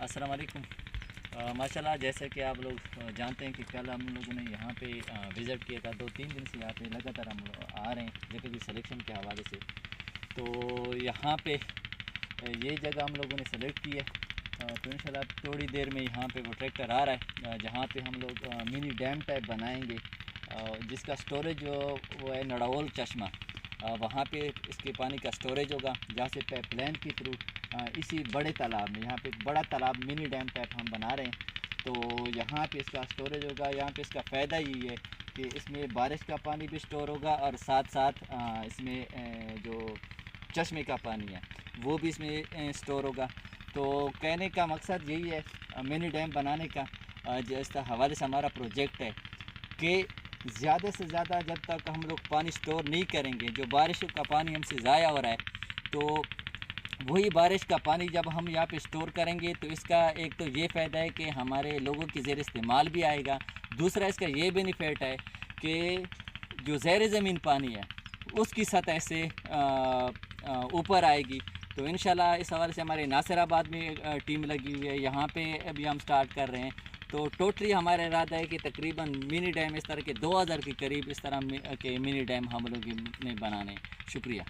السلام علیکم۔ ماشاءاللہ جیسے کہ آپ لوگ جانتے ہیں کہ کل ہم لوگوں نے یہاں پہ وزٹ کیا تھا، 2-3 دن سے یہاں پہ لگاتار ہم لوگ آ رہے ہیں جگہ کی سلیکشن کے حوالے سے۔ تو یہاں پہ یہ جگہ ہم لوگوں نے سلیکٹ کی ہے، تو انشاءاللہ تھوڑی دیر میں یہاں پہ وہ ٹریکٹر آ رہا ہے جہاں پہ ہم لوگ منی ڈیم ٹائپ بنائیں گے، جس کا سٹوریج وہ ہے نڑول چشمہ۔ وہاں پہ اس کے پانی کا سٹوریج ہوگا، جہاں سے پائپ لائن کے تھرو اسی بڑے تالاب میں، یہاں پہ ایک بڑا تالاب منی ڈیم ٹائپ ہم بنا رہے ہیں، تو یہاں پہ اس کا سٹوریج ہوگا۔ یہاں پہ اس کا فائدہ یہی ہے کہ اس میں بارش کا پانی بھی سٹور ہوگا، اور ساتھ ساتھ اس میں جو چشمے کا پانی ہے وہ بھی اس میں سٹور ہوگا۔ تو کہنے کا مقصد یہی ہے منی ڈیم بنانے کا، جس حوالے سے ہمارا پروجیکٹ ہے کہ زیادہ سے زیادہ جب تک ہم لوگ پانی سٹور نہیں کریں گے، جو بارشوں کا پانی ہم سے ضائع ہو رہا ہے، تو وہی بارش کا پانی جب ہم یہاں پہ سٹور کریں گے تو اس کا ایک تو یہ فائدہ ہے کہ ہمارے لوگوں کی زیر استعمال بھی آئے گا، دوسرا اس کا یہ بینیفٹ ہے کہ جو زیر زمین پانی ہے اس کی سطح سے اوپر آئے گی۔ تو انشاءاللہ اس حوالے سے ہمارے ناصر آباد میں ٹیم لگی ہوئی ہے، یہاں پہ ابھی ہم سٹارٹ کر رہے ہیں۔ تو ٹوٹلی ہمارا ارادہ ہے کہ تقریباً منی ڈیم اس طرح کے 2000 کے قریب اس طرح کے منی ڈیم ہم لوگ نے بنانے ہیں۔ شکریہ۔